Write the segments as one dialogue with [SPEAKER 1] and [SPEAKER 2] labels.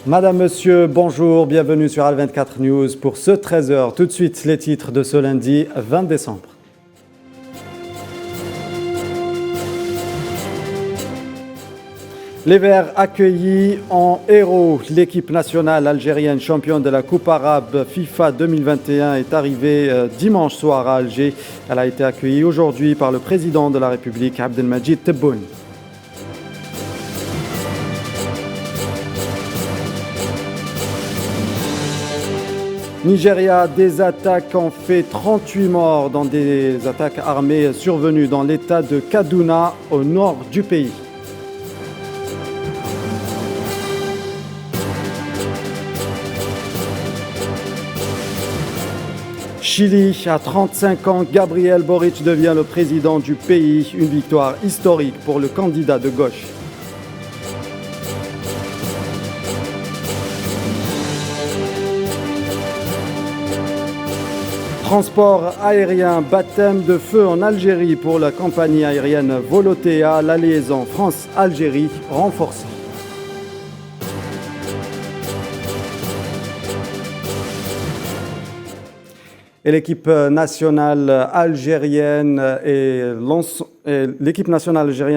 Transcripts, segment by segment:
[SPEAKER 1] Madame, Monsieur, bonjour, bienvenue sur Al24 News pour ce 13h. Tout de suite, les titres de ce lundi 20 décembre. Les Verts accueillis en héros. L'équipe nationale algérienne championne de la Coupe arabe FIFA 2021 est arrivée dimanche soir à Alger. Elle a été accueillie aujourd'hui par le président de la République, Abdelmadjid Tebboune. Nigeria, des attaques ont fait 38 morts dans des attaques armées survenues dans l'état de Kaduna, au nord du pays. Chili, à 35 ans, Gabriel Boric devient le président du pays. Une victoire historique pour le candidat de gauche. Transport aérien, baptême de feu en Algérie pour la compagnie aérienne Volotea, la liaison France-Algérie renforcée. Et l'équipe nationale algérienne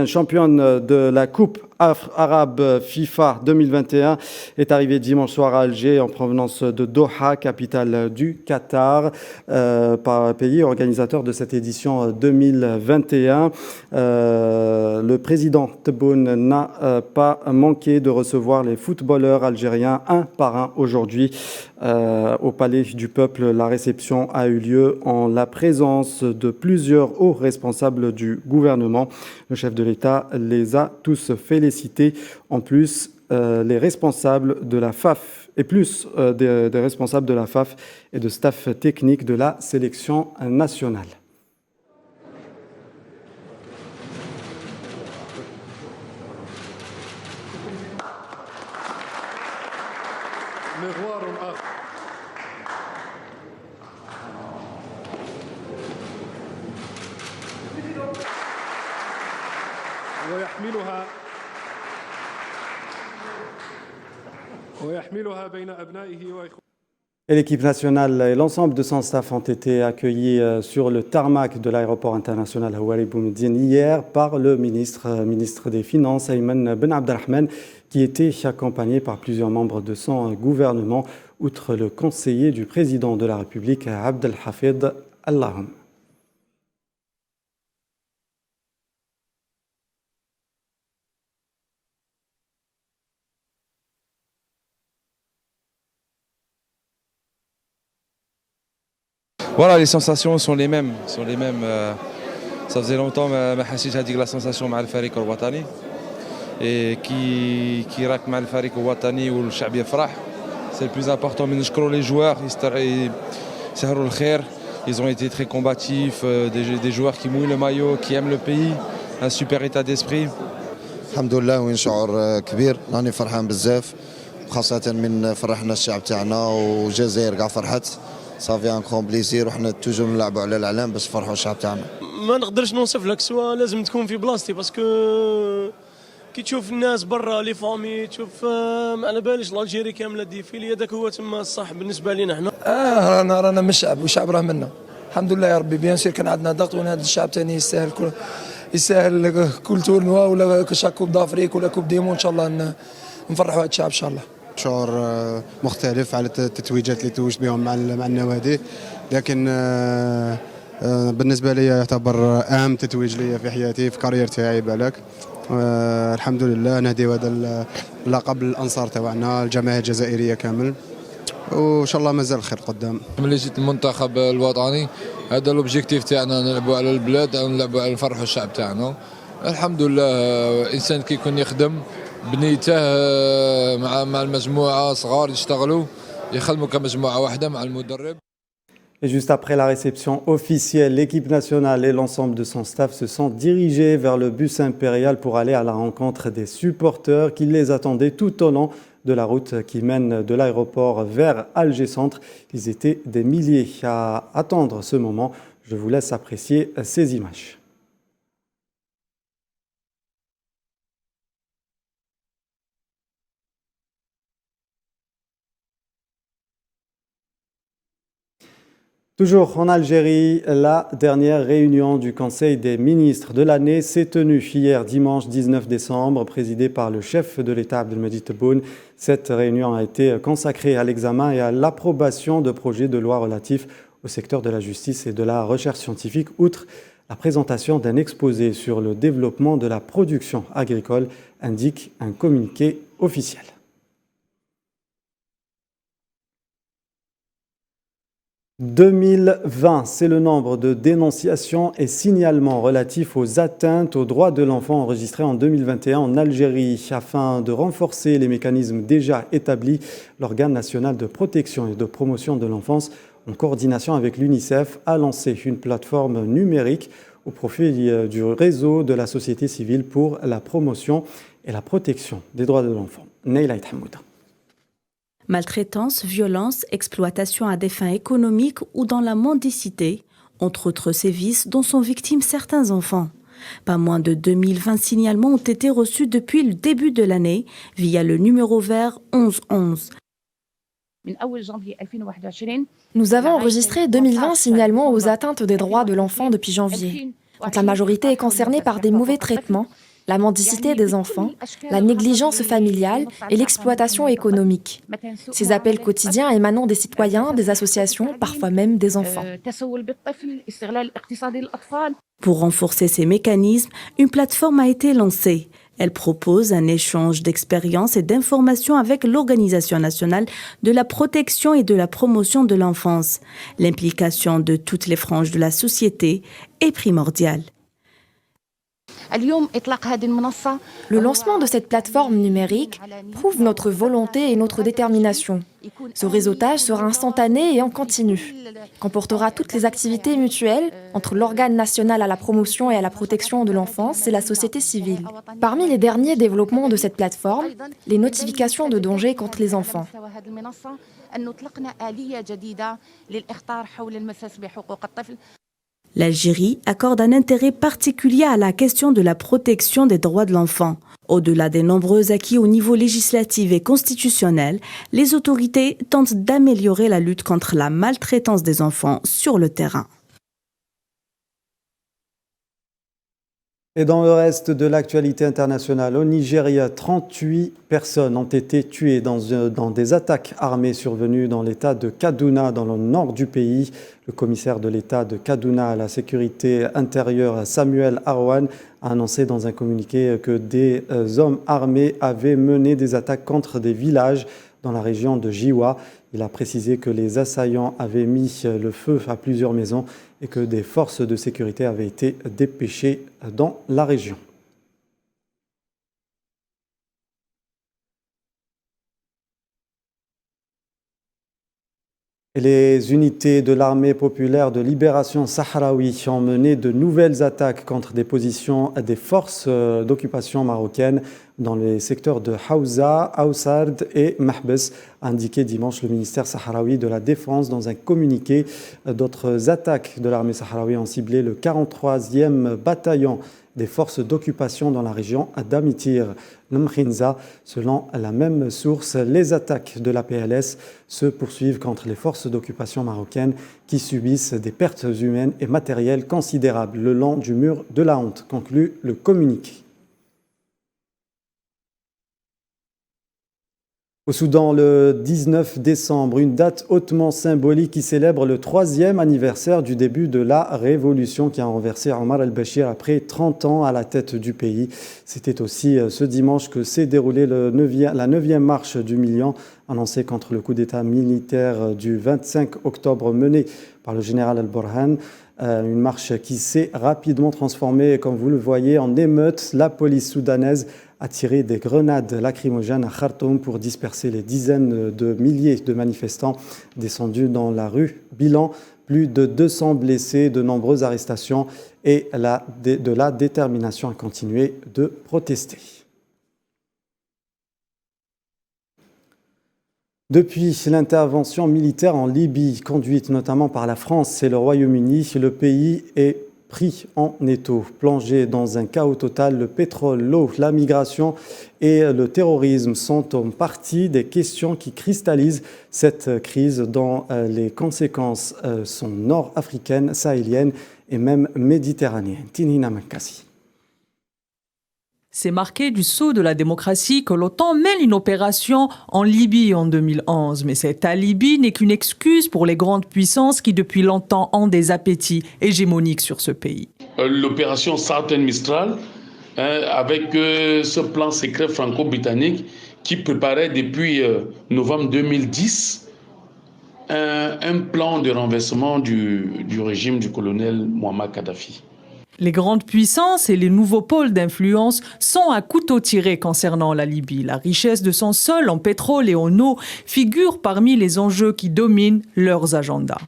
[SPEAKER 1] championne de la Coupe arabe FIFA 2021 est arrivée dimanche soir à Alger en provenance de Doha, capitale du Qatar, pays organisateur de cette édition 2021. Le président Tebboune n'a pas manqué de recevoir les footballeurs algériens un par un aujourd'hui. Au Palais du Peuple, la réception a eu lieu en la présence de plusieurs hauts responsables du gouvernement. Le chef de l'État les a tous félicités. En plus, les responsables de la FAF et plus des responsables de la FAF et de staff technique de la sélection nationale. Et l'équipe nationale et l'ensemble de son staff ont été accueillis sur le tarmac de l'aéroport international Houari Boumediene hier par le ministre des Finances, Ayman Ben Abdelrahman, qui était accompagné par plusieurs membres de son gouvernement, outre le conseiller du président de la République, Abdelhafid Allaham.
[SPEAKER 2] Voilà, les sensations sont les mêmes. Ça faisait longtemps ما حسيت هذيك la sensation مع الفريق الوطني et qui راك مع الفريق الوطني والشعب يفرح. C'est le plus important. من نشكروا les joueurs يستاهلوا الخير. Ils ont été très combatifs, des joueurs qui mouillent le maillot, qui aiment le pays, un super état d'esprit.
[SPEAKER 3] الحمد لله وين شعور كبير، راني فرحان بزاف خاصة من فرحنا الشعب تاعنا والجزائر كاع فرحت. صافي ان كرون بليزير وحنا توجور نلعبوا على الاعلام باش نفرحوا الشعب تاعنا.
[SPEAKER 4] ما نقدرش نوصف لك سوا لازم تكون في بلاصتي باسكو كي تشوف الناس برا لي فامي تشوف ما على باليش الجيري كامله ديفيلي هذاك هو تما الصح بالنسبه لينا حنا.
[SPEAKER 5] رانا من الشعب والشعب راه منا الحمد لله يا ربي. بيان سير كان عندنا ضغط وهذا الشعب ثاني يستاهل كل تورنوا ولا شاك كوب دافريك ولا كوب ديمون ان شاء الله نفرحوا هذا الشعب ان شاء الله.
[SPEAKER 6] شعور مختلف على التتويجات اللي توجت بهم مع النوادي، لكن بالنسبه لي يعتبر اهم تتويج لي في حياتي في كارير تاعي بالك. الحمد لله نهديو هذا اللقب للانصار تاعنا الجماهير الجزائريه كامل، وان شاء الله مازال الخير قدام.
[SPEAKER 7] ملي جيت المنتخب الوطني هذا لوبجيكتيف تاعنا نلعبوا على البلاد او نلعبوا على نفرحوا الشعب تاعنا. الحمد لله انسان كي يكون يخدم بنيته مع المجموعه صغار يشتغلوا يخدموا كمجموعه واحده مع المدرب.
[SPEAKER 1] Et juste après la réception officielle, l'équipe nationale et l'ensemble de son staff se sont dirigés vers le bus impérial pour aller à la rencontre des supporters qui les attendaient tout au long de la route qui mène de l'aéroport vers Alger Centre. Ils étaient des milliers à attendre ce moment. Je vous laisse apprécier ces images. Toujours en Algérie, la dernière réunion du Conseil des ministres de l'année s'est tenue hier dimanche 19 décembre, présidée par le chef de l'État Abdelmadjid Tebboune. Cette réunion a été consacrée à l'examen et à l'approbation de projets de loi relatifs au secteur de la justice et de la recherche scientifique, outre la présentation d'un exposé sur le développement de la production agricole, indique un communiqué officiel. 2020, c'est le nombre de dénonciations et signalements relatifs aux atteintes aux droits de l'enfant enregistrés en 2021 en Algérie. Afin de renforcer les mécanismes déjà établis, l'organe national de protection et de promotion de l'enfance, en coordination avec l'UNICEF, a lancé une plateforme numérique au profit du réseau de la société civile pour la promotion et la protection des droits de l'enfant. Neila Hamoud.
[SPEAKER 8] Maltraitance, violence, exploitation à des fins économiques ou dans la mendicité, entre autres sévices dont sont victimes certains enfants. Pas moins de 2020 signalements ont été reçus depuis le début de l'année via le numéro vert 1111.
[SPEAKER 9] Nous avons enregistré 2020 signalements aux atteintes des droits de l'enfant depuis janvier. Quand la majorité est concernée par des mauvais traitements, la mendicité des enfants, la négligence familiale et l'exploitation économique. Ces appels quotidiens émanant des citoyens, des associations, parfois même des enfants.
[SPEAKER 8] Pour renforcer ces mécanismes, une plateforme a été lancée. Elle propose un échange d'expériences et d'informations avec l'Organisation nationale de la protection et de la promotion de l'enfance. L'implication de toutes les franges de la société est primordiale.
[SPEAKER 9] Le lancement de cette plateforme numérique prouve notre volonté et notre détermination. Ce réseautage sera instantané et en continu, comportera toutes les activités mutuelles entre l'organe national à la promotion et à la protection de l'enfance et la société civile. Parmi les derniers développements de cette plateforme, les notifications de dangers contre les enfants.
[SPEAKER 8] L'Algérie accorde un intérêt particulier à la question de la protection des droits de l'enfant. Au-delà des nombreux acquis au niveau législatif et constitutionnel, les autorités tentent d'améliorer la lutte contre la maltraitance des enfants sur le terrain.
[SPEAKER 1] Et dans le reste de l'actualité internationale, au Nigeria, 38 personnes ont été tuées dans des attaques armées survenues dans l'État de Kaduna, dans le nord du pays. Le commissaire de l'État de Kaduna à la sécurité intérieure, Samuel Arwan, a annoncé dans un communiqué que des hommes armés avaient mené des attaques contre des villages dans la région de Jiwa. Il a précisé que les assaillants avaient mis le feu à plusieurs maisons et que des forces de sécurité avaient été dépêchées dans la région. Les unités de l'armée populaire de libération sahraoui ont mené de nouvelles attaques contre des positions des forces d'occupation marocaines dans les secteurs de Haouza, Aoussard et Mahbes, a indiqué dimanche le ministère sahraoui de la Défense dans un communiqué. D'autres attaques de l'armée sahraoui ont ciblé le 43e bataillon des forces d'occupation dans la région d'Amitir, Mkhinza. Selon la même source, les attaques de la PLS se poursuivent contre les forces d'occupation marocaines qui subissent des pertes humaines et matérielles considérables le long du mur de la honte, conclut le communiqué. Au Soudan, le 19 décembre, une date hautement symbolique qui célèbre le 3e anniversaire du début de la révolution qui a renversé Omar el-Béchir après 30 ans à la tête du pays. C'était aussi ce dimanche que s'est déroulée la 9e marche du million annoncée contre le coup d'État militaire du 25 octobre mené par le général al-Burhan. Une marche qui s'est rapidement transformée, comme vous le voyez, en émeute. La police soudanaise a tiré des grenades lacrymogènes à Khartoum pour disperser les dizaines de milliers de manifestants descendus dans la rue. Bilan, plus de 200 blessés, de nombreuses arrestations et de la détermination à continuer de protester. Depuis l'intervention militaire en Libye, conduite notamment par la France et le Royaume-Uni, le pays est pris en étau. Plongés dans un chaos total, le pétrole, l'eau, la migration et le terrorisme sont en partie des questions qui cristallisent cette crise dont les conséquences sont nord-africaines, sahéliennes et même méditerranéennes. Tinina Makassi.
[SPEAKER 10] C'est marqué du sceau de la démocratie que l'OTAN mène une opération en Libye en 2011. Mais cet alibi n'est qu'une excuse pour les grandes puissances qui depuis longtemps ont des appétits hégémoniques sur ce pays.
[SPEAKER 11] L'opération Southern Mistral, avec ce plan secret franco-britannique qui préparait depuis novembre 2010 un plan de renversement du régime du colonel Muammar Kadhafi.
[SPEAKER 10] Les grandes puissances et les nouveaux pôles d'influence sont à couteau tiré concernant la Libye. La richesse de son sol en pétrole et en eau figure parmi les enjeux qui dominent leurs agendas.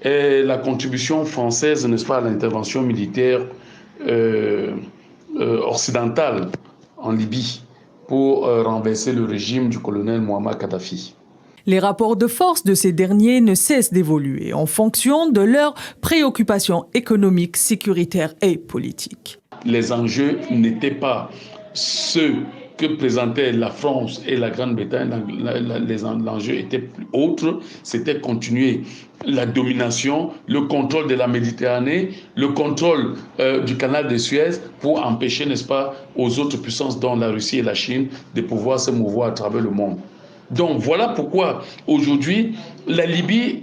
[SPEAKER 11] Et la contribution française, n'est-ce pas, à l'intervention militaire occidentale en Libye pour renverser le régime du colonel Muammar Kadhafi.
[SPEAKER 10] Les rapports de force de ces derniers ne cessent d'évoluer en fonction de leurs préoccupations économiques, sécuritaires et politiques.
[SPEAKER 11] Les enjeux n'étaient pas ceux que présentaient la France et la Grande-Bretagne. L'enjeu était plus autre, c'était continuer la domination, le contrôle de la Méditerranée, le contrôle du canal de Suez pour empêcher, n'est-ce pas, aux autres puissances, dont la Russie et la Chine, de pouvoir se mouvoir à travers le monde. Donc voilà pourquoi aujourd'hui la Libye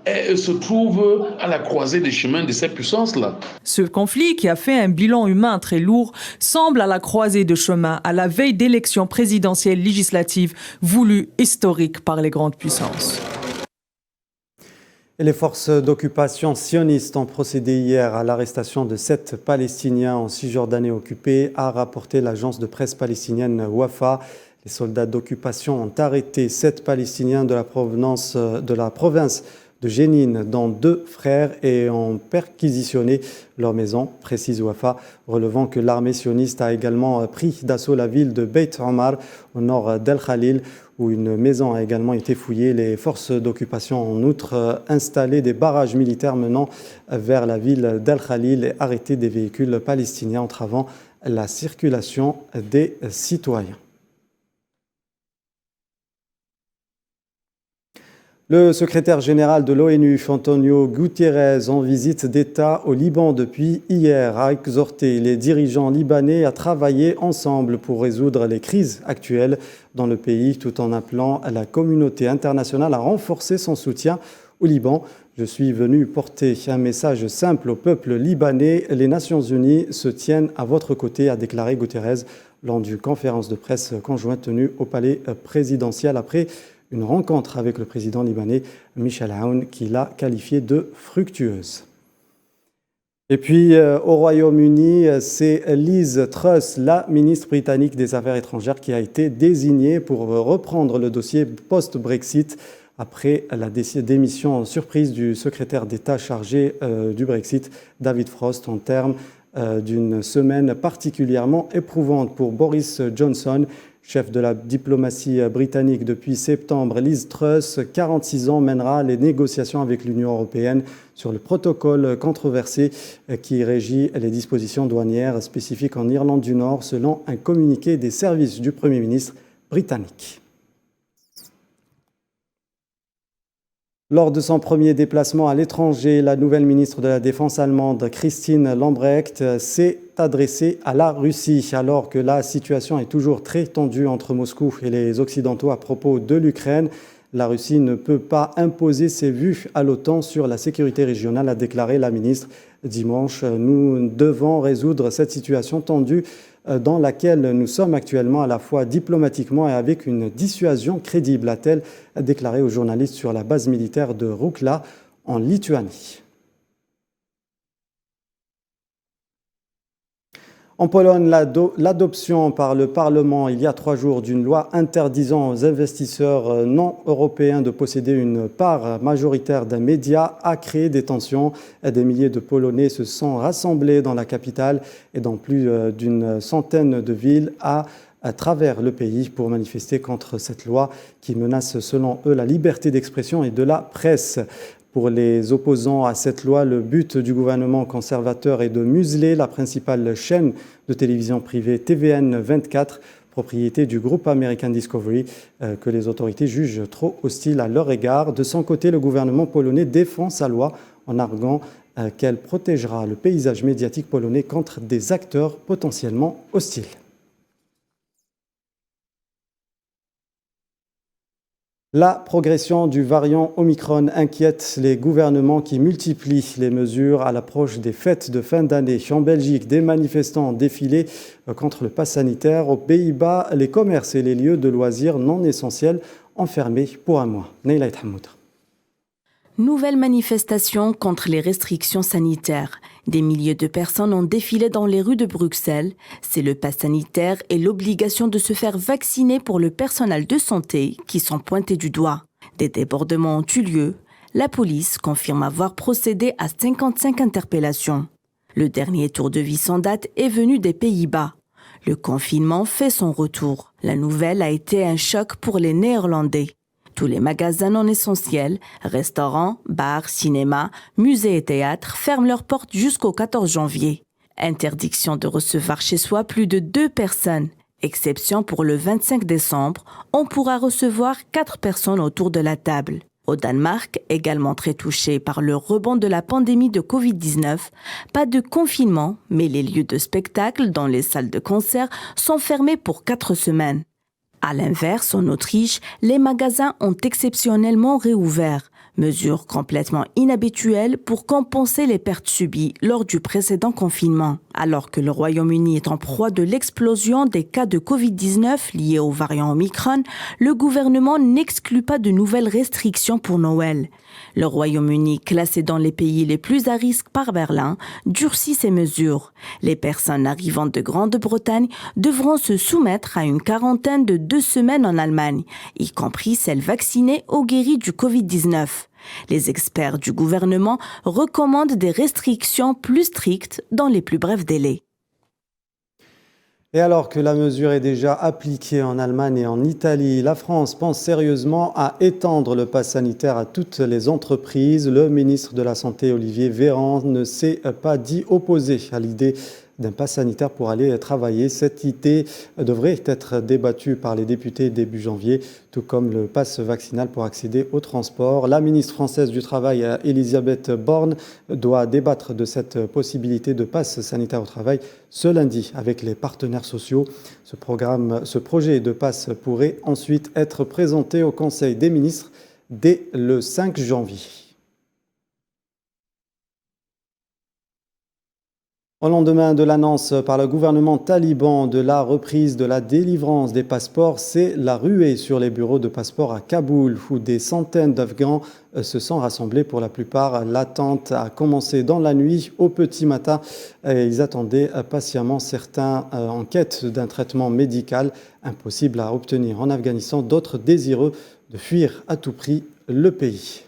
[SPEAKER 11] se trouve à la croisée des chemins de ces puissances-là.
[SPEAKER 10] Ce conflit, qui a fait un bilan humain très lourd, semble à la croisée de chemins à la veille d'élections présidentielles législatives voulues historiques par les grandes puissances.
[SPEAKER 1] Et les forces d'occupation sionistes ont procédé hier à l'arrestation de 7 Palestiniens en Cisjordanie occupée, a rapporté l'agence de presse palestinienne Wafa. Les soldats d'occupation ont arrêté 7 Palestiniens de la province de Jénine, dont 2 frères, et ont perquisitionné leur maison, précise Wafa, relevant que l'armée sioniste a également pris d'assaut la ville de Beit Omar, au nord d'El Khalil, où une maison a également été fouillée. Les forces d'occupation ont en outre installé des barrages militaires menant vers la ville d'El Khalil et arrêté des véhicules palestiniens entravant la circulation des citoyens. Le secrétaire général de l'ONU, Antonio Guterres, en visite d'État au Liban depuis hier, a exhorté les dirigeants libanais à travailler ensemble pour résoudre les crises actuelles dans le pays, tout en appelant la communauté internationale à renforcer son soutien au Liban. Je suis venu porter un message simple au peuple libanais. Les Nations Unies se tiennent à votre côté, a déclaré Guterres lors d'une conférence de presse conjointe tenue au palais présidentiel après une rencontre avec le président libanais Michel Aoun, qui l'a qualifié de fructueuse. Et puis, au Royaume-Uni, c'est Liz Truss, la ministre britannique des Affaires étrangères, qui a été désignée pour reprendre le dossier post-Brexit après la démission surprise du secrétaire d'État chargé du Brexit, David Frost, en termes d'une semaine particulièrement éprouvante pour Boris Johnson. Chef de la diplomatie britannique depuis septembre, Liz Truss, 46 ans, mènera les négociations avec l'Union européenne sur le protocole controversé qui régit les dispositions douanières spécifiques en Irlande du Nord, selon un communiqué des services du Premier ministre britannique. Lors de son premier déplacement à l'étranger, la nouvelle ministre de la Défense allemande, Christine Lambrecht, s'est adressée à la Russie, alors que la situation est toujours très tendue entre Moscou et les Occidentaux à propos de l'Ukraine. La Russie ne peut pas imposer ses vues à l'OTAN sur la sécurité régionale, a déclaré la ministre dimanche. Nous devons résoudre cette situation tendue dans laquelle nous sommes actuellement, à la fois diplomatiquement et avec une dissuasion crédible, a-t-elle déclaré aux journalistes sur la base militaire de Roukla, en Lituanie. En Pologne, l'adoption par le Parlement il y a 3 jours d'une loi interdisant aux investisseurs non européens de posséder une part majoritaire d'un média a créé des tensions. Des milliers de Polonais se sont rassemblés dans la capitale et dans plus d'une centaine de villes, a à travers le pays pour manifester contre cette loi qui menace, selon eux, la liberté d'expression et de la presse. Pour les opposants à cette loi, le but du gouvernement conservateur est de museler la principale chaîne de télévision privée TVN 24, propriété du groupe American Discovery, que les autorités jugent trop hostile à leur égard. De son côté, le gouvernement polonais défend sa loi en arguant qu'elle protégera le paysage médiatique polonais contre des acteurs potentiellement hostiles. La progression du variant Omicron inquiète les gouvernements qui multiplient les mesures à l'approche des fêtes de fin d'année. En Belgique, des manifestants ont défilé contre le pass sanitaire. Aux Pays-Bas, les commerces et les lieux de loisirs non essentiels ont fermé pour un mois. Neila Hamoud.
[SPEAKER 8] Nouvelle manifestation contre les restrictions sanitaires. Des milliers de personnes ont défilé dans les rues de Bruxelles. C'est le pass sanitaire et l'obligation de se faire vacciner pour le personnel de santé qui sont pointés du doigt. Des débordements ont eu lieu. La police confirme avoir procédé à 55 interpellations. Le dernier tour de vis en date est venu des Pays-Bas. Le confinement fait son retour. La nouvelle a été un choc pour les Néerlandais. Tous les magasins non essentiels, restaurants, bars, cinémas, musées et théâtres ferment leurs portes jusqu'au 14 janvier. Interdiction de recevoir chez soi plus de 2 personnes. Exception pour le 25 décembre, on pourra recevoir 4 personnes autour de la table. Au Danemark, également très touché par le rebond de la pandémie de Covid-19, pas de confinement, mais les lieux de spectacle, dont les salles de concert, sont fermés pour 4 semaines. À l'inverse, en Autriche, les magasins ont exceptionnellement réouvert, mesure complètement inhabituelle pour compenser les pertes subies lors du précédent confinement. Alors que le Royaume-Uni est en proie de l'explosion des cas de Covid-19 liés au variant Omicron, le gouvernement n'exclut pas de nouvelles restrictions pour Noël. Le Royaume-Uni, classé dans les pays les plus à risque par Berlin, durcit ses mesures. Les personnes arrivant de Grande-Bretagne devront se soumettre à une quarantaine de 2 semaines en Allemagne, y compris celles vaccinées ou guéries du Covid-19. Les experts du gouvernement recommandent des restrictions plus strictes dans les plus brefs délais.
[SPEAKER 1] Et alors que la mesure est déjà appliquée en Allemagne et en Italie, la France pense sérieusement à étendre le pass sanitaire à toutes les entreprises. Le ministre de la Santé, Olivier Véran, ne s'est pas dit opposé à l'idée d'un pass sanitaire pour aller travailler. Cette idée devrait être débattue par les députés début janvier, tout comme le pass vaccinal pour accéder au transport. La ministre française du Travail, Elisabeth Borne, doit débattre de cette possibilité de pass sanitaire au travail ce lundi avec les partenaires sociaux. Ce projet de pass pourrait ensuite être présenté au Conseil des ministres dès le 5 janvier. Au lendemain de l'annonce par le gouvernement taliban de la reprise de la délivrance des passeports, c'est la ruée sur les bureaux de passeports à Kaboul où des centaines d'Afghans se sont rassemblés. Pour la plupart, l'attente a commencé dans la nuit au petit matin. Ils attendaient patiemment, certains en quête d'un traitement médical impossible à obtenir en Afghanistan, d'autres désireux de fuir à tout prix le pays.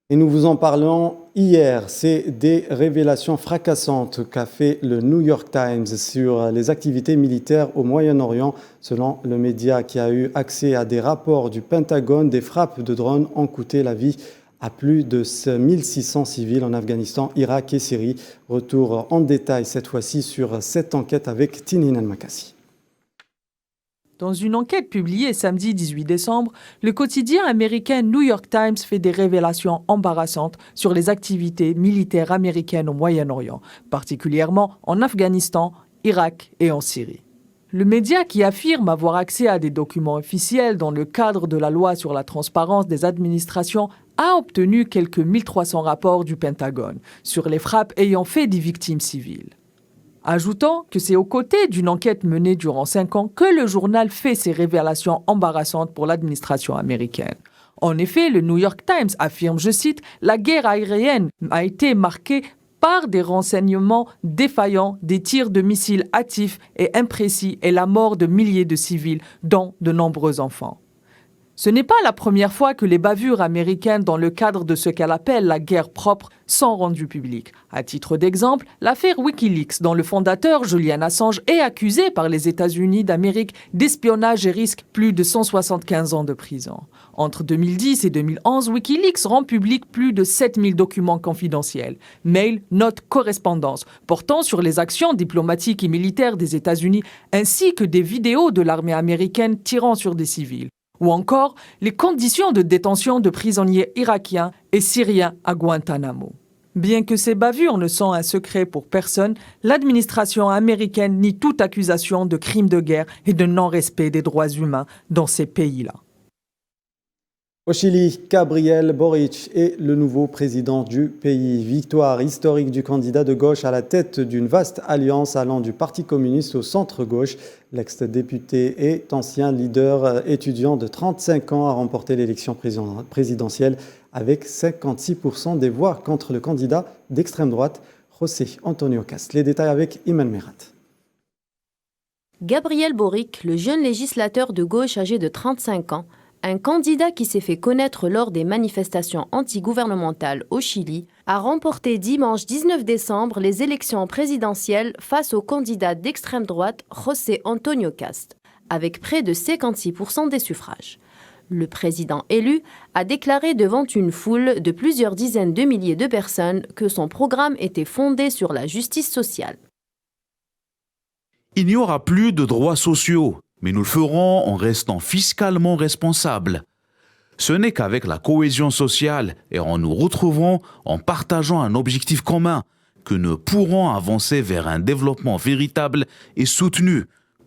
[SPEAKER 1] Et nous vous en parlons hier, c'est des révélations fracassantes qu'a fait le New York Times sur les activités militaires au Moyen-Orient. Selon le média qui a eu accès à des rapports du Pentagone, des frappes de drones ont coûté la vie à plus de 1600 civils en Afghanistan, Irak et Syrie. Retour en détail cette fois-ci sur cette enquête avec Tinin El-Makassi.
[SPEAKER 10] Dans une enquête publiée samedi 18 décembre, le quotidien américain New York Times fait des révélations embarrassantes sur les activités militaires américaines au Moyen-Orient, particulièrement en Afghanistan, Irak et en Syrie. Le média, qui affirme avoir accès à des documents officiels dans le cadre de la loi sur la transparence des administrations, a obtenu quelques 1300 rapports du Pentagone sur les frappes ayant fait des victimes civiles. Ajoutant que c'est aux côtés d'une enquête menée durant 5 ans que le journal fait ces révélations embarrassantes pour l'administration américaine. En effet, le New York Times affirme, je cite, « La guerre aérienne a été marquée par des renseignements défaillants, des tirs de missiles hâtifs et imprécis et la mort de milliers de civils, dont de nombreux enfants. » Ce n'est pas la première fois que les bavures américaines dans le cadre de ce qu'elle appelle la guerre propre sont rendues publiques. À titre d'exemple, l'affaire Wikileaks, dont le fondateur Julian Assange est accusé par les États-Unis d'Amérique d'espionnage et risque plus de 175 ans de prison. Entre 2010 et 2011, Wikileaks rend public plus de 7000 documents confidentiels, mails, notes, correspondances, portant sur les actions diplomatiques et militaires des États-Unis, ainsi que des vidéos de l'armée américaine tirant sur des civils. Ou encore les conditions de détention de prisonniers irakiens et syriens à Guantanamo. Bien que ces bavures ne sont un secret pour personne, l'administration américaine nie toute accusation de crimes de guerre et de non-respect des droits humains dans ces pays-là.
[SPEAKER 1] Au Chili, Gabriel Boric est le nouveau président du pays. Victoire historique du candidat de gauche à la tête d'une vaste alliance allant du Parti communiste au centre-gauche. L'ex-député et ancien leader étudiant de 35 ans a remporté l'élection présidentielle avec 56% des voix contre le candidat d'extrême droite, José Antonio Cast. Les détails avec Iman Merat.
[SPEAKER 12] Gabriel Boric, le jeune législateur de gauche âgé de 35 ans, un candidat qui s'est fait connaître lors des manifestations antigouvernementales au Chili, a remporté dimanche 19 décembre les élections présidentielles face au candidat d'extrême droite José Antonio Cast, avec près de 56% des suffrages. Le président élu a déclaré devant une foule de plusieurs dizaines de milliers de personnes que son programme était fondé sur la justice sociale.
[SPEAKER 13] Il n'y aura plus de droits sociaux, mais nous le ferons en restant fiscalement responsables. Ce n'est qu'avec la cohésion sociale et en nous retrouvant en partageant un objectif commun que nous pourrons avancer vers un développement véritable et soutenu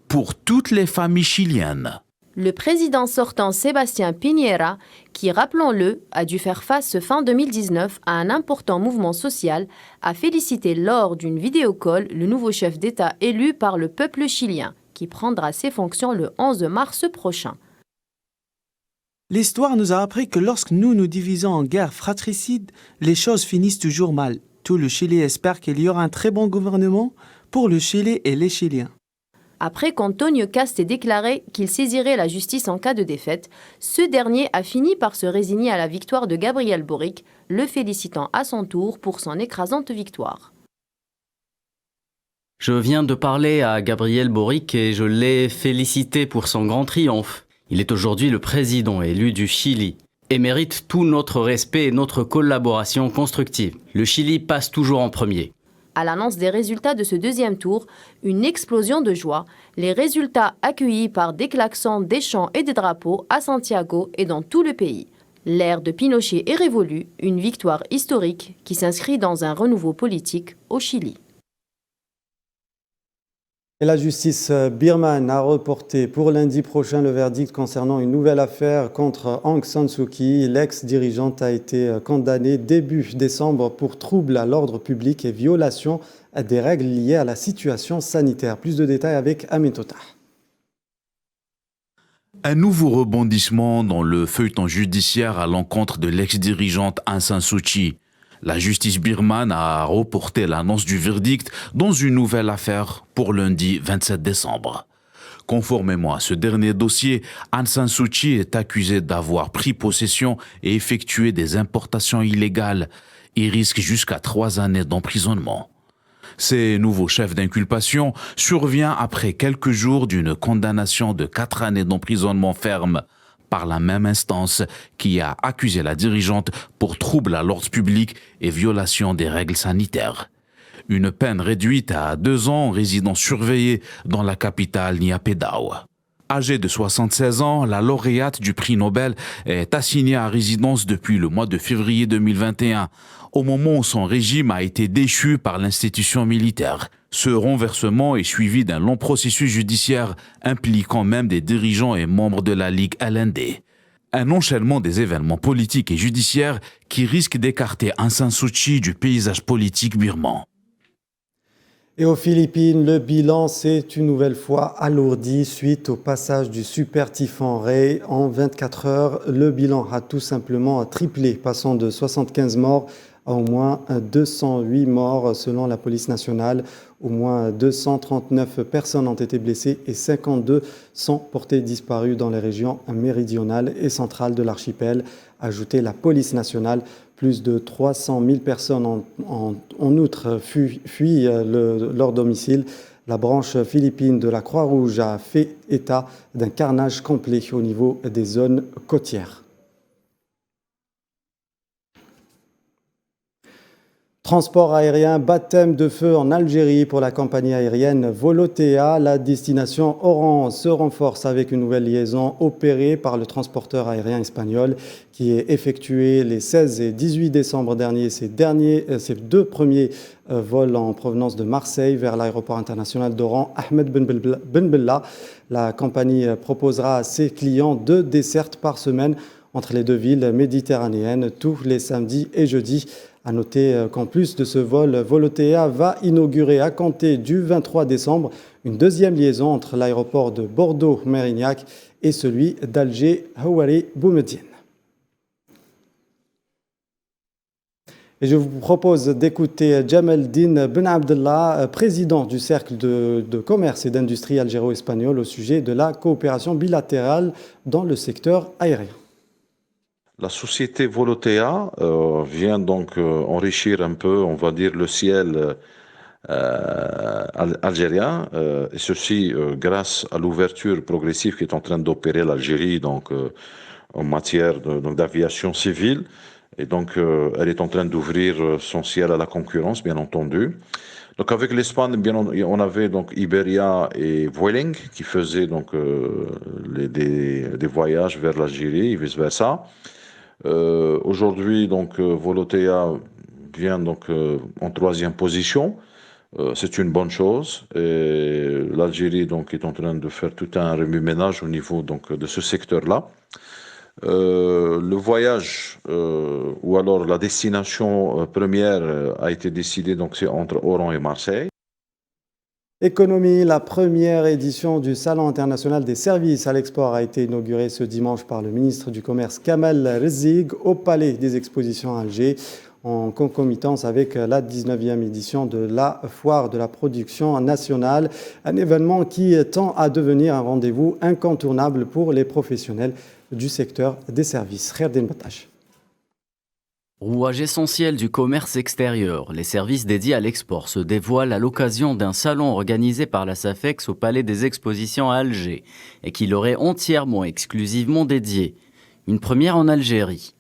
[SPEAKER 13] pour toutes les familles chiliennes.
[SPEAKER 12] Le président sortant Sébastien Piñera, qui, rappelons-le, a dû faire face fin 2019 à un important mouvement social, a félicité lors d'une vidéocall le nouveau chef d'État élu par le peuple chilien, qui prendra ses fonctions le 11 mars prochain.
[SPEAKER 14] L'histoire nous a appris que lorsque nous nous divisons en guerre fratricide, les choses finissent toujours mal. Tout le Chili espère qu'il y aura un très bon gouvernement pour le Chili et les Chiliens.
[SPEAKER 12] Après qu'Antonio Cast ait déclaré qu'il saisirait la justice en cas de défaite, ce dernier a fini par se résigner à la victoire de Gabriel Boric, le félicitant à son tour pour son écrasante victoire.
[SPEAKER 15] Je viens de parler à Gabriel Boric et je l'ai félicité pour son grand triomphe. Il est aujourd'hui le président élu du Chili et mérite tout notre respect et notre collaboration constructive. Le Chili passe toujours en premier.
[SPEAKER 12] À l'annonce des résultats de ce deuxième tour, une explosion de joie, les résultats accueillis par des klaxons, des chants et des drapeaux à Santiago et dans tout le pays. L'ère de Pinochet est révolue, une victoire historique qui s'inscrit dans un renouveau politique au Chili.
[SPEAKER 1] Et la justice birmane a reporté pour lundi prochain le verdict concernant une nouvelle affaire contre Aung San Suu Kyi. L'ex-dirigeante a été condamnée début décembre pour trouble à l'ordre public et violation des règles liées à la situation sanitaire. Plus de détails avec Amin Tota.
[SPEAKER 13] Un nouveau rebondissement dans le feuilleton judiciaire à l'encontre de l'ex-dirigeante Aung San Suu Kyi. La justice birmane a reporté l'annonce du verdict dans une nouvelle affaire pour lundi 27 décembre. Conformément à ce dernier dossier, Aung San Suu Kyi est accusée d'avoir pris possession et effectué des importations illégales et risque jusqu'à 3 années d'emprisonnement. Ces nouveaux chefs d'inculpation survient après quelques jours d'une condamnation de 4 années d'emprisonnement ferme par la même instance qui a accusé la dirigeante pour trouble à l'ordre public et violation des règles sanitaires. Une peine réduite à 2 ans en résidence surveillée dans la capitale Naypyidaw. Âgée de 76 ans, la lauréate du prix Nobel est assignée à résidence depuis le mois de février 2021, au moment où son régime a été déchu par l'institution militaire. Ce renversement est suivi d'un long processus judiciaire impliquant même des dirigeants et membres de la Ligue LND. Un enchaînement des événements politiques et judiciaires qui risquent d'écarter Aung San Suu Kyi du paysage politique birman.
[SPEAKER 1] Et aux Philippines, le bilan s'est une nouvelle fois alourdi suite au passage du super typhon Ray. En 24 heures, le bilan a tout simplement triplé, passant de 75 morts à au moins 208 morts selon la police nationale. Au moins 239 personnes ont été blessées et 52 sont portées disparues dans les régions méridionales et centrales de l'archipel. Ajouté la police nationale, plus de 300 000 personnes en outre fuient leur domicile. La branche philippine de la Croix-Rouge a fait état d'un carnage complet au niveau des zones côtières. Transport aérien, baptême de feu en Algérie pour la compagnie aérienne Volotea. La destination Oran se renforce avec une nouvelle liaison opérée par le transporteur aérien espagnol qui est effectuée les 16 et 18 décembre dernier. Ces deux premiers vols en provenance de Marseille vers l'aéroport international d'Oran, Ahmed Ben Bella. La compagnie proposera à ses clients 2 dessertes par semaine entre les deux villes méditerranéennes tous les samedis et jeudis. À noter qu'en plus de ce vol, Volotea va inaugurer à compter du 23 décembre une deuxième liaison entre l'aéroport de Bordeaux-Mérignac et celui d'Alger-Houari-Boumediene. Et je vous propose d'écouter Jamaldine Ben Abdallah, président du Cercle de commerce et d'industrie algéro-espagnol au sujet de la coopération bilatérale dans le secteur aérien.
[SPEAKER 16] La société Volotea vient donc enrichir un peu, on va dire, le ciel algérien, et ceci grâce à l'ouverture progressive qui est en train d'opérer l'Algérie donc en matière d'aviation civile. Et donc, elle est en train d'ouvrir son ciel à la concurrence, bien entendu. Donc, avec l'Espagne, on avait donc Iberia et Vueling qui faisaient donc des voyages vers l'Algérie et vice versa. Aujourd'hui, donc, Volotea vient donc en 3e position. C'est une bonne chose. Et l'Algérie donc est en train de faire tout un remue-ménage au niveau donc de ce secteur-là. Le voyage ou alors la destination première a été décidée, donc c'est entre Oran et Marseille.
[SPEAKER 1] Économie, la première édition du Salon international des services à l'export a été inaugurée ce dimanche par le ministre du Commerce Kamel Rizig au Palais des Expositions à Alger, en concomitance avec la 19e édition de la Foire de la production nationale, un événement qui tend à devenir un rendez-vous incontournable pour les professionnels du secteur des services. Kherdin Batash.
[SPEAKER 15] Rouage essentiel du commerce extérieur, les services dédiés à l'export se dévoilent à l'occasion d'un salon organisé par la SAFEX au Palais des Expositions à Alger et qui leur est entièrement exclusivement dédié. Une première en Algérie.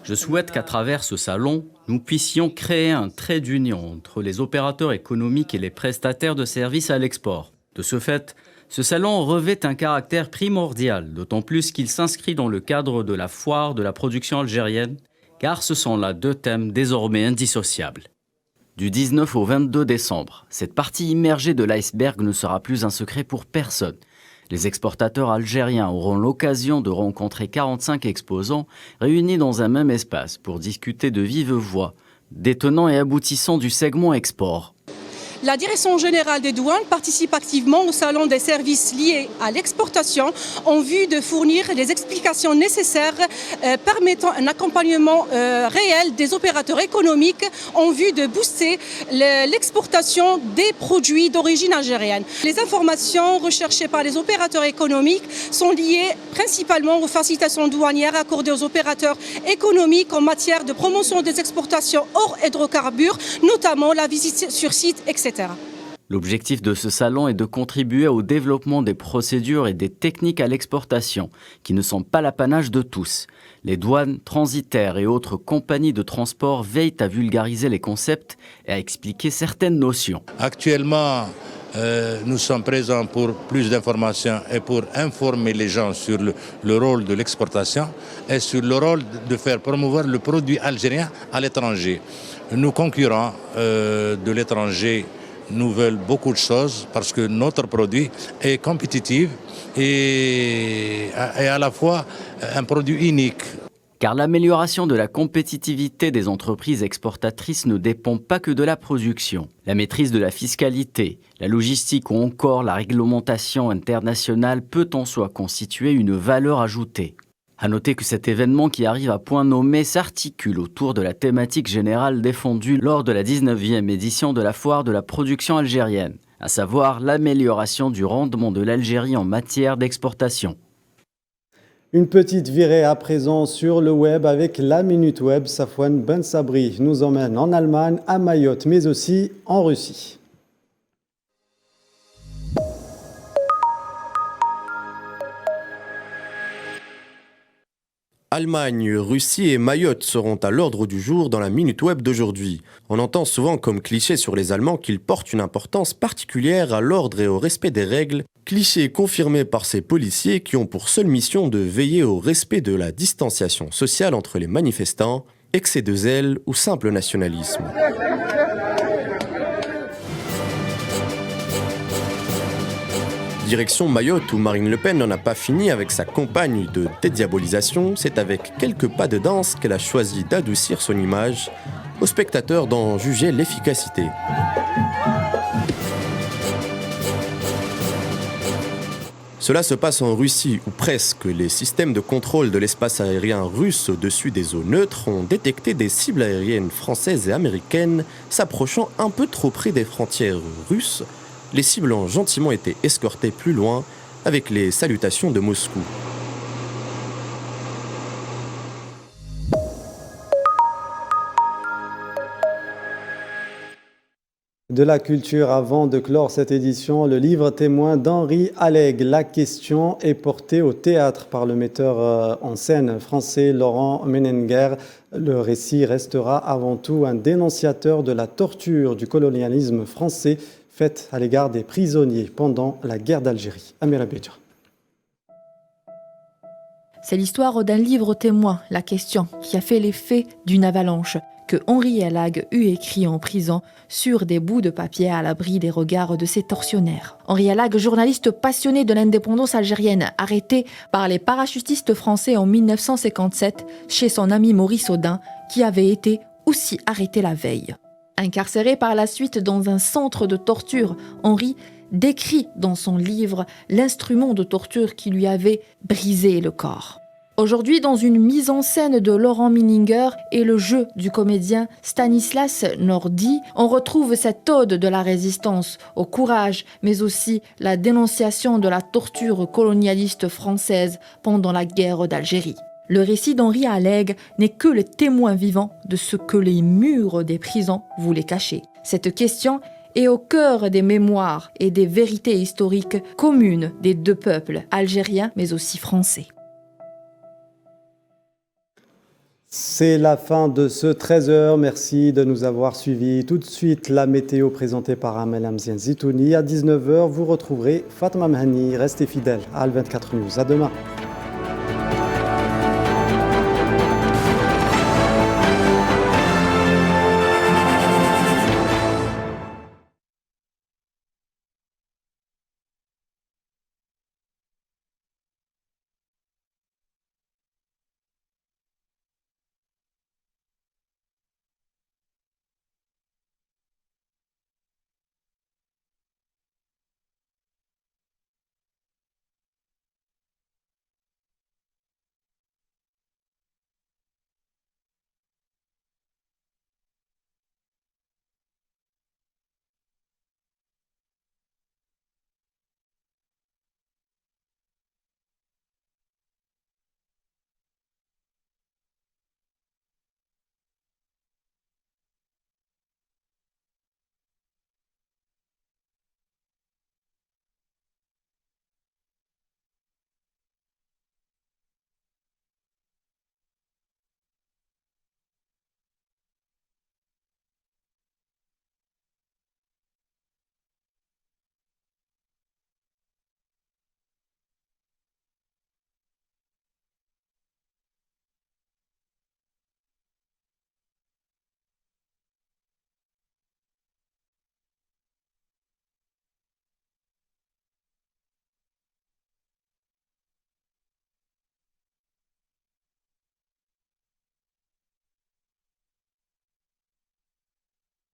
[SPEAKER 15] Je souhaite qu'à travers ce salon, nous puissions créer un trait d'union entre les opérateurs économiques et les prestataires de services à l'export. De ce fait, ce salon revêt un caractère primordial, d'autant plus qu'il s'inscrit dans le cadre de la foire de la production algérienne, car ce sont là 2 thèmes désormais indissociables. Du 19 au 22 décembre, cette partie immergée de l'iceberg ne sera plus un secret pour personne. Les exportateurs algériens auront l'occasion de rencontrer 45 exposants réunis dans un même espace pour discuter de vive voix, des tenants et aboutissants du segment export.
[SPEAKER 17] La Direction générale des douanes participe activement au salon des services liés à l'exportation en vue de fournir les explications nécessaires permettant un accompagnement réel des opérateurs économiques en vue de booster l'exportation des produits d'origine algérienne. Les informations recherchées par les opérateurs économiques sont liées principalement aux facilitations douanières accordées aux opérateurs économiques en matière de promotion des exportations hors hydrocarbures, notamment la visite sur site, etc.
[SPEAKER 15] L'objectif de ce salon est de contribuer au développement des procédures et des techniques à l'exportation, qui ne sont pas l'apanage de tous. Les douanes, transitaires et autres compagnies de transport veillent à vulgariser les concepts et à expliquer certaines notions.
[SPEAKER 18] Actuellement, nous sommes présents pour plus d'informations et pour informer les gens sur le rôle de l'exportation et sur le rôle de faire promouvoir le produit algérien à l'étranger. Nos concurrents de l'étranger nous veulent beaucoup de choses parce que notre produit est compétitif et à la fois un produit unique.
[SPEAKER 15] Car l'amélioration de la compétitivité des entreprises exportatrices ne dépend pas que de la production. La maîtrise de la fiscalité, la logistique ou encore la réglementation internationale peut en soi constituer une valeur ajoutée. À noter que cet événement qui arrive à point nommé s'articule autour de la thématique générale défendue lors de la 19e édition de la foire de la production algérienne, à savoir l'amélioration du rendement de l'Algérie en matière d'exportation.
[SPEAKER 1] Une petite virée à présent sur le web avec la Minute Web. Safwan Ben Sabri nous emmène en Allemagne, à Mayotte, mais aussi en Russie.
[SPEAKER 19] Allemagne, Russie et Mayotte seront à l'ordre du jour dans la Minute Web d'aujourd'hui. On entend souvent comme cliché sur les Allemands qu'ils portent une importance particulière à l'ordre et au respect des règles, cliché confirmé par ces policiers qui ont pour seule mission de veiller au respect de la distanciation sociale entre les manifestants, excès de zèle ou simple nationalisme. Direction Mayotte où Marine Le Pen n'en a pas fini avec sa campagne de dédiabolisation, c'est avec quelques pas de danse qu'elle a choisi d'adoucir son image, aux spectateurs d'en juger l'efficacité. Cela se passe en Russie où presque les systèmes de contrôle de l'espace aérien russe au-dessus des eaux neutres ont détecté des cibles aériennes françaises et américaines s'approchant un peu trop près des frontières russes. Les cibles ont gentiment été escortées plus loin avec les salutations de Moscou.
[SPEAKER 1] De la culture avant de clore cette édition, le livre témoin d'Henri Allègre. La question est portée au théâtre par le metteur en scène français Laurent Menninger. Le récit restera avant tout un dénonciateur de la torture du colonialisme français faite à l'égard des prisonniers pendant la guerre d'Algérie. Amira Béja.
[SPEAKER 9] C'est l'histoire d'un livre témoin, La question, qui a fait l'effet d'une avalanche, que Henri Allègre eut écrit en prison sur des bouts de papier à l'abri des regards de ses tortionnaires. Henri Allègre, journaliste passionné de l'indépendance algérienne, arrêté par les parachutistes français en 1957 chez son ami Maurice Audin, qui avait été aussi arrêté la veille. Incarcéré par la suite dans un centre de torture, Henri décrit dans son livre l'instrument de torture qui lui avait brisé le corps. Aujourd'hui, dans une mise en scène de Laurent Menninger et le jeu du comédien Stanislas Nordy, on retrouve cette ode de la résistance au courage, mais aussi la dénonciation de la torture colonialiste française pendant la guerre d'Algérie. Le récit d'Henri Allègre n'est que le témoin vivant de ce que les murs des prisons voulaient cacher. Cette question est au cœur des mémoires et des vérités historiques communes des deux peuples, algériens mais aussi français.
[SPEAKER 1] C'est la fin de ce 13h. Merci de nous avoir suivis. Tout de suite, la météo présentée par Amel Amzian Zitouni. À 19h, vous retrouverez Fatma Mhani. Restez fidèles à Al 24 News. À demain.